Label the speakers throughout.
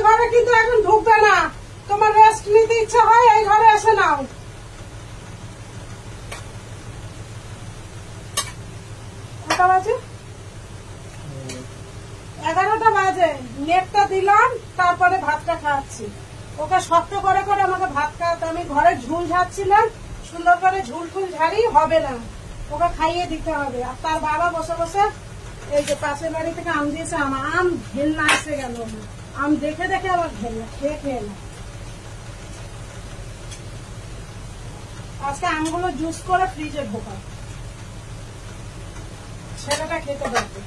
Speaker 1: ঘরে কিন্তু এখন ঢুকবে না, তোমার রেস্ট নিতে ইচ্ছা হয় এই ঘরে এসে নাও। কটা বাজে? 11টা বাজে। নেটটা দিলাম, তারপরে ভাতটা খাওয়াচ্ছি। ওকে শক্ত করে করে আমাকে ভাত খাওয়াতে, আমি ঘরে ঝুল ঝাড়ছিলাম, সুন্দর করে ঝুল ফুল ঝাড়ি হবে না, ওকে খাইয়ে দিতে হবে। আর তার বাবা বসে বসে এই যে পাশের বাড়ি থেকে আম দিয়েছে, আম ঘেন্না এসে গেল, আম দেখে দেখে আবার ঘেন্না খেয়ে খেয়ে না। আজকে আমগুলো জুস করে ফ্রিজে ঢোকা, ছেলেটা খেতে পারবে।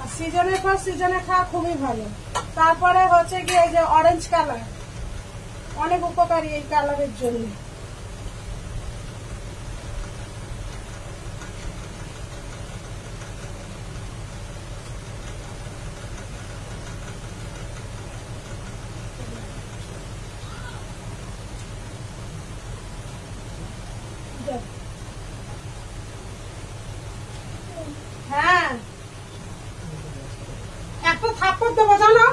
Speaker 1: আর সিজনের পর সিজনে খাওয়া খুবই ভালো। তারপরে হচ্ছে কি এই যে অরেঞ্জ কালার, অনেক উপকারী এই কালারের জন্য। হ্যাঁ, একটা থাপ্পড় দেবো জানো,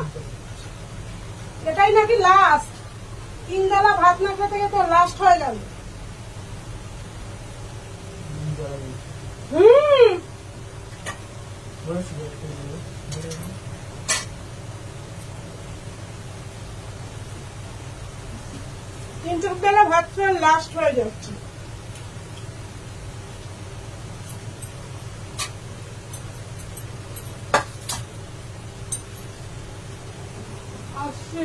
Speaker 1: এটাই নাকি লাস্ট। 3 বেলা ভাত না খেতে খেতে লাস্ট হয়ে গেল। তিনটে বেলা ভাত খেয়ে লাস্ট হয়ে যাচ্ছে। আসছে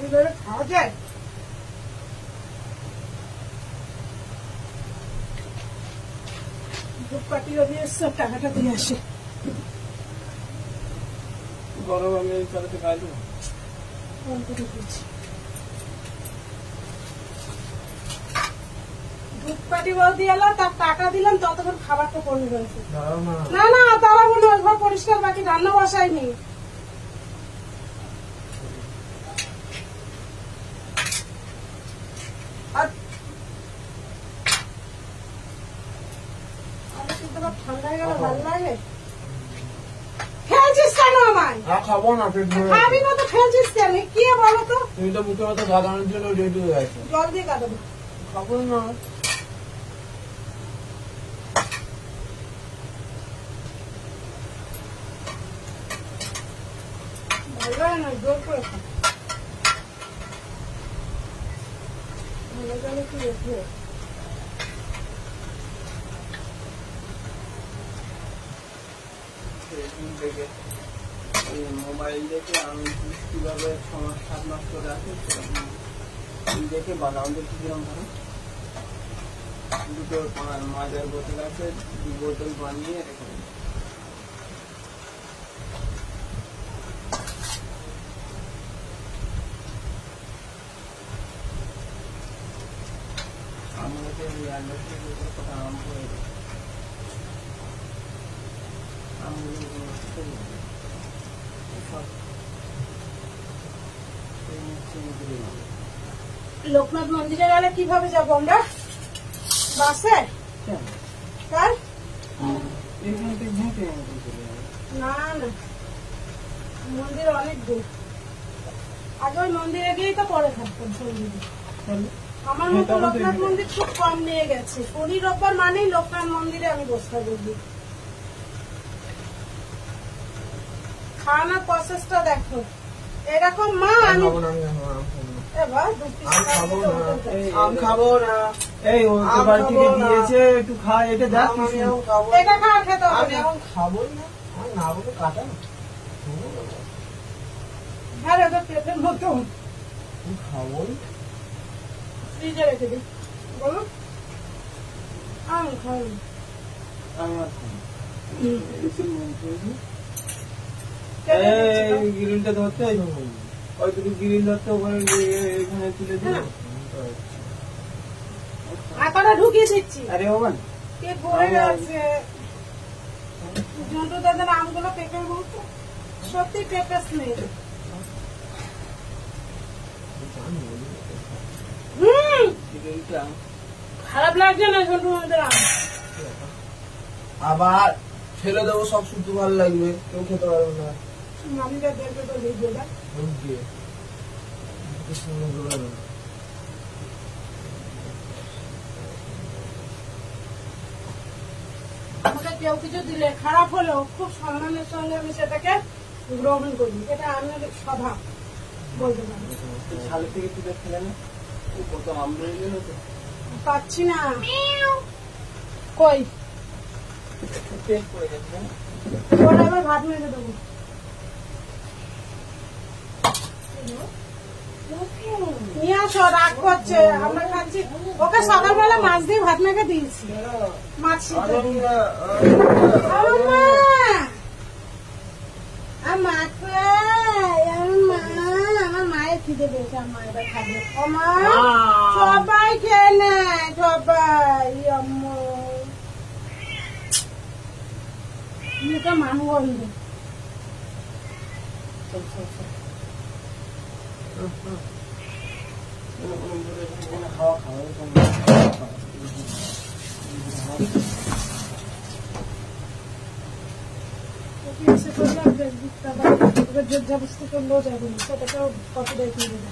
Speaker 1: এবারে খাওয়া যায়। ধূপকাঠিও দিয়ে এসছে, টাকাটা দিয়ে আসে।
Speaker 2: গরম আমি চালাতে খাই দেবো।
Speaker 1: ধূপকাঠি বলতে এলো, তার টাকা দিলাম, ততক্ষণ খাবারটা পড়ে গেছে। না না দাঁড়াবো না, ঘর পরিষ্কার, বাকি রান্না বসাইনি। ঠান্ডা হয়ে গেল ভালো লাগে। খেলছিস কেন আমায়?
Speaker 2: খাবো না,
Speaker 1: খাবি না তো খেলছিস কেন? কি বলো তো,
Speaker 2: তুমি তো মুখে মতো গাদানোর জন্য রেডি হয়ে আছো।
Speaker 1: জল দিয়ে কাটাবো।
Speaker 2: খাবো না।
Speaker 1: ভালো লাগে না, জোর করে খা। ভালো গেলে কি রেখে
Speaker 2: মোবাইল দেখে আমি কিভাবে 6-7 মাস করে আছি দেখে বানাও দেখি কিরম ধরো। দুটো মাঝের বোতল আছে, 2 বোতল বানিয়ে রেখে দেবো। আমাদের কথা আম হয়ে গেছে,
Speaker 1: লোকনাথ মন্দিরে গেলে কিভাবে যাবো আমরা? বাসে? কার? না না, মন্দির অনেক দূর। আগে ওই মন্দিরে গিয়েই তো পরে থাকতাম। আমার মতো লোকনাথ মন্দির খুব কম নিয়ে গেছে। শনি রোববার মানেই লোকনাথ মন্দিরে আমি বসতে বলবি। খাওয়ানোর প্রসেসটা দেখো, এরকম মা আমি
Speaker 2: আম খাবো না, এই বাড়ি থেকে দিয়েছে একটু খা, এটা দেখ,
Speaker 1: এটা খাওয়া খেতে হবে।
Speaker 2: আমি এখন খাবোই না, আমি না বলে কাটা না।
Speaker 1: হ্যাঁ এটা পেটের মতো
Speaker 2: খাবোই,
Speaker 1: ফ্রিজে রেখে দিই। বলো আমি খাই,
Speaker 2: আমি আর খাবো। গ্রিলটা ধরতে ওই দুটো গ্রিল ধরতে ওখানে এখানে তুলে দিল।
Speaker 1: আপাটা ঢুকিয়ে দিচ্ছি।
Speaker 2: আরে বাবা
Speaker 1: কে পড়ে যাচ্ছে। জন্টু দাদার আমগুলো পেঁপে বলতো, সত্যি পেঁপে স্মেল।
Speaker 2: চিকেনটা
Speaker 1: খারাপ লাগছে না ছোট আমাদের
Speaker 3: আবার ফেলে দেবো, সব শুদ্ধ ভালো লাগবে, কেউ খেতে পারবে না।
Speaker 1: মামিরা দেখবে তো ভিডিওটা।
Speaker 3: বুঝলি? কিছু সুন্দর করে দেবো।
Speaker 1: আমাকে কেউ কিছু দিলে খারাপ হলেও খুব সম্মানের সঙ্গে আমি সেটাকে গ্রহণ করি, এটা আমার স্বভাব বলতে পারি।
Speaker 2: ছালে থেকে তুলে ফেলে না, ও কত আম রয়ে গেল তো।
Speaker 1: পাচ্ছি না কই,
Speaker 2: টেস্ট করে গেছে না?
Speaker 1: ওরা আবার ভাত মেখে দেবো। নিয়ে আসো, রাগ করছে, আমরা খাচ্ছি। ওকে সকালবেলা মাছ দিয়ে ভাত মেখে দিয়েছি, মাছ সিদ্ধ দিয়ে। আমার মায়ের খিদে পেয়েছে, আমার এবার খাবে। ও মা, সবাই খেয়ে নেয়, সবাই। এটা মানু গন্ধ।
Speaker 2: খাওয়া খাওয়া
Speaker 1: এসে করলাম ফেসবুকটা, জোর জবস্তি করলেও যাবে না, সেটাকেও কত দেখিয়ে দেবে।